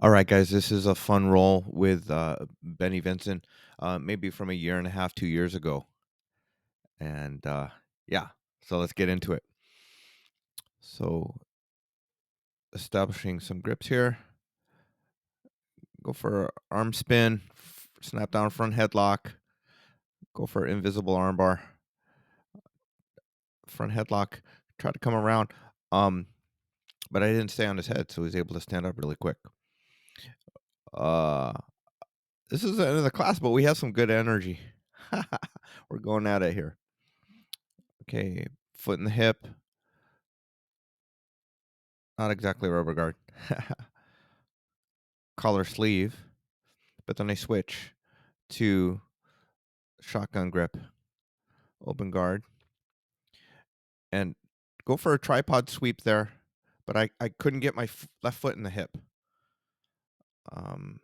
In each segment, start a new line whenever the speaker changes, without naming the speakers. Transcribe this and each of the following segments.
All right, guys, this is a fun roll with Benny Vincent, maybe from a year and a half, 2 years ago. And yeah, so let's get into it. So, establishing some grips here. Go for arm spin, snap down front headlock. Go for invisible armbar, front headlock. Try to come around. Um, but I didn't stay on his head, so he was able to stand up really quick. Uh, this is the end of the class, but we have some good energy. We're going at it here. Okay, foot in the hip. Not exactly rubber guard. Collar sleeve, but then I switch to shotgun grip, open guard, and go for a tripod sweep there, but I couldn't get my left foot in the hip. Um,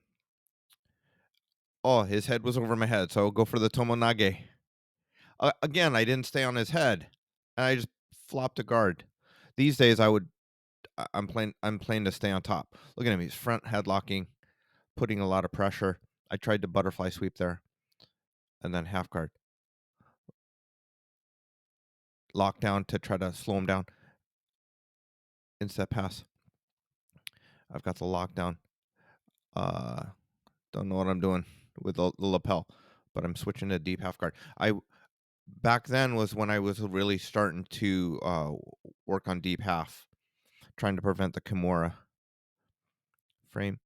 oh, his head was over my head, so I'll go for the tomoe nage. Again, I didn't stay on his head, and I just flopped a guard. These days, I'm playing to stay on top. Look at him; he's front headlocking, putting a lot of pressure. I tried to butterfly sweep there, and then half guard. Lockdown to try to slow him down. Instep pass. I've got the lockdown. Uh, don't know what I'm doing with the lapel, but I'm switching to deep half guard. I Back then was when I was really starting to work on deep half, trying to prevent the kimura frame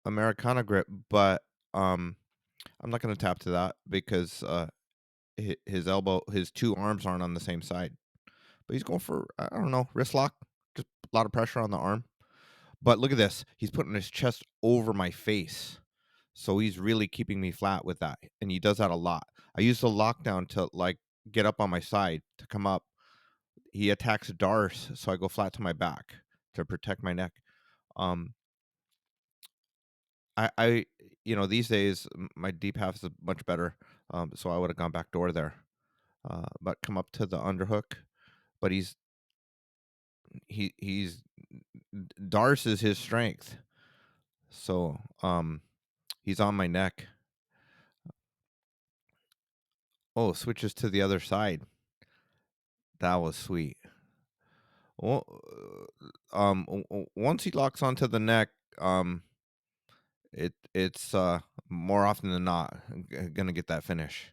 Americana grip, but I'm not going to tap to that because his elbow, his two arms aren't on the same side. But he's going for I don't know wrist lock, just a lot of pressure on the arm. But look at this. He's putting his chest over my face. So he's really keeping me flat with that. And he does that a lot. I use the lockdown to like get up on my side to come up. He attacks darce, so I go flat to my back to protect my neck. Um I these days my deep half is much better. So I would have gone back door there. But come up to the underhook. But he's darce is his strength. So he's on my neck. Oh, switches to the other side. That was sweet. Well, once he locks onto the neck, um, it's more often than not gonna get that finish.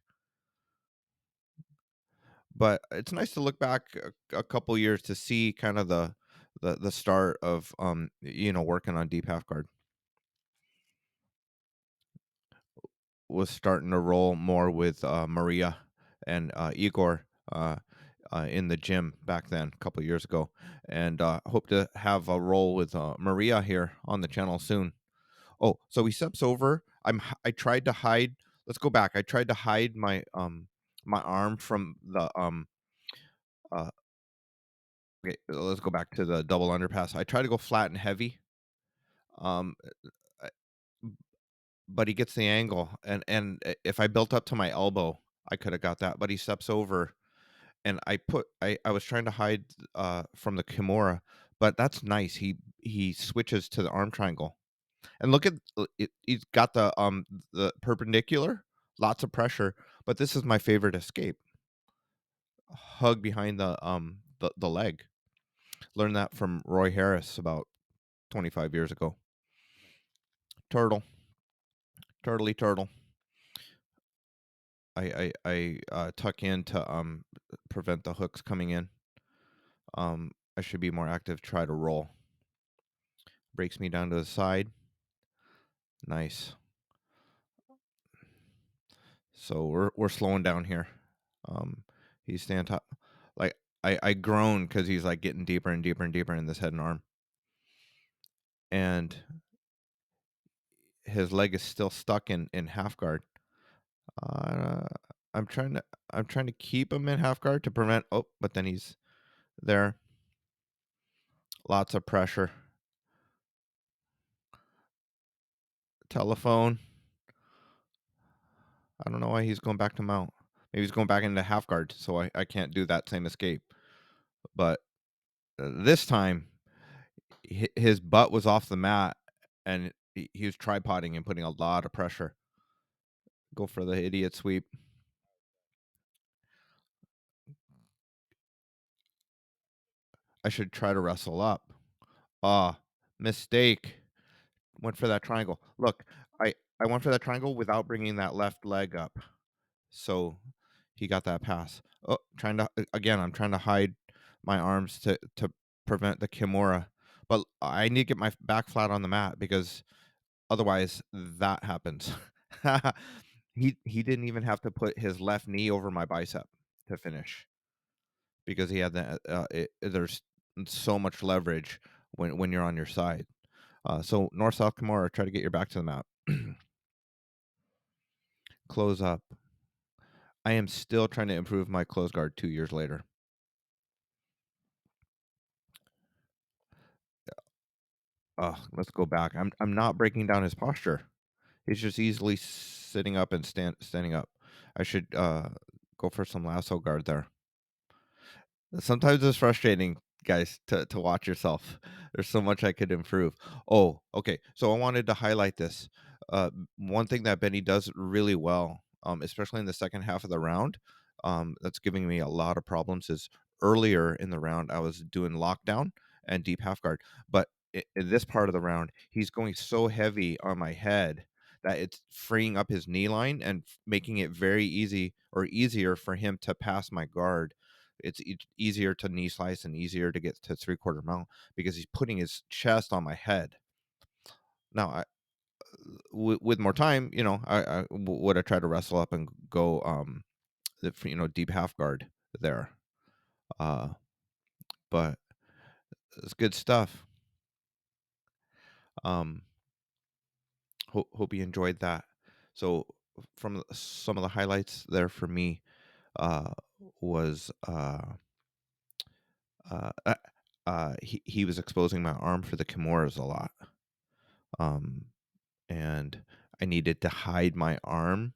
But it's nice to look back a couple years to see kind of the start of working on deep half guard. Was starting to roll more with Maria and Igor in the gym back then, a couple years ago, and hope to have a roll with Maria here on the channel soon. Oh, so he steps over. I tried to hide. Let's go back. I tried to hide my arm from the uh. Okay, let's go back to the double underpass. I try to go flat and heavy. Um, I- but he gets the angle, and if I built up to my elbow, I could have got that. But he steps over, and I was trying to hide from the kimura, but that's nice. He switches to the arm triangle, and look at it. He's got the perpendicular, lots of pressure. But this is my favorite escape: hug behind the leg. Learned that from Roy Harris about 25 years ago. Turtle, turtley turtle. I tuck in to prevent the hooks coming in. I should be more active. Try to roll. Breaks me down to the side. Nice. So we're slowing down here. He's staying top. Like I groan because he's like getting deeper and deeper and deeper in this head and arm, and his leg is still stuck in half guard. Uh, I'm trying to keep him in half guard to prevent. Oh, but then he's there. Lots of pressure. Telephone. I don't know why he's going back to mount. Maybe he's going back into half guard, so I can't do that same escape. But this time, his butt was off the mat, and he was tripoding and putting a lot of pressure. Go for the idiot sweep. I should try to wrestle up. Ah, mistake. Went for that triangle. Look, I went for that triangle without bringing that left leg up, so he got that pass. Oh, trying to again, I'm trying to hide my arms to prevent the kimura, but I need to get my back flat on the mat because otherwise that happens. He didn't even have to put his left knee over my bicep to finish because he had that. There's so much leverage when you're on your side. So north south kimura, try to get your back to the mat. Close up. I am still trying to improve my close guard 2 years later. Let's go back. I'm not breaking down his posture. He's just easily sitting up and standing up. I should go for some lasso guard there. Sometimes it's frustrating, guys, to watch yourself. There's so much I could improve. Oh, okay. So I wanted to highlight this. One thing that Benny does really well, especially in the second half of the round, that's giving me a lot of problems. Is earlier in the round I was doing lockdown and deep half guard, but in this part of the round he's going so heavy on my head that it's freeing up his knee line and making it very easy or easier for him to pass my guard. It's easier to knee slice and easier to get to three-quarter mount because he's putting his chest on my head. Now, with more time, would I try to wrestle up and go, deep half guard there. Uh, but it's good stuff. Um, hope you enjoyed that. So, from some of the highlights there for me, uh, was uh, uh, he was exposing my arm for the kimuras a lot. Um, and I needed to hide my arm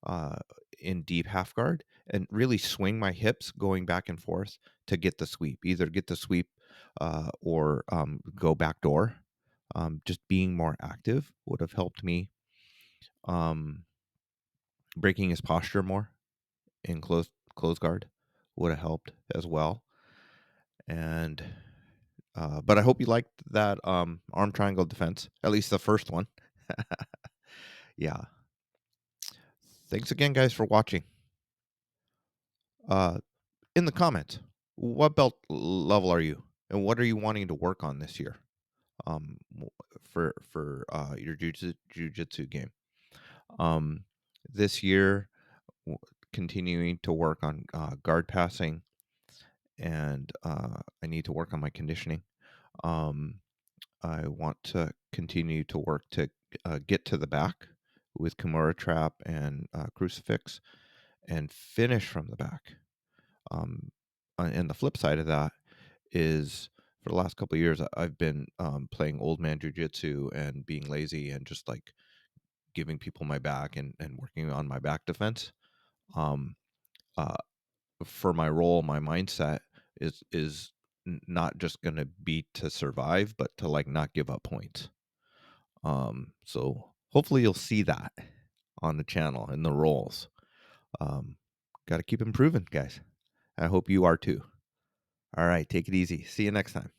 uh, in deep half guard and really swing my hips going back and forth to get the sweep. Either get the sweep or go back door. Just being more active would have helped me. Um, Breaking his posture more in close guard would have helped as well. And but I hope you liked that arm triangle defense, at least the first one. Yeah. Thanks again, guys, for watching. Uh, in the comments, what belt level are you, and what are you wanting to work on this year? For your jujitsu game. Um, this year, w- continuing to work on guard passing, and I need to work on my conditioning. Um, I want to continue to work to get to the back with Kimura trap and crucifix, and finish from the back. And the flip side of that is for the last couple of years, I've been playing old man jujitsu and being lazy and just like giving people my back and working on my back defense. Um, uh, for my role, my mindset is not just going to be to survive, but to like not give up points. So hopefully you'll see that on the channel and the roles. Um, Got to keep improving, guys. I hope you are too. All right, take it easy. See you next time.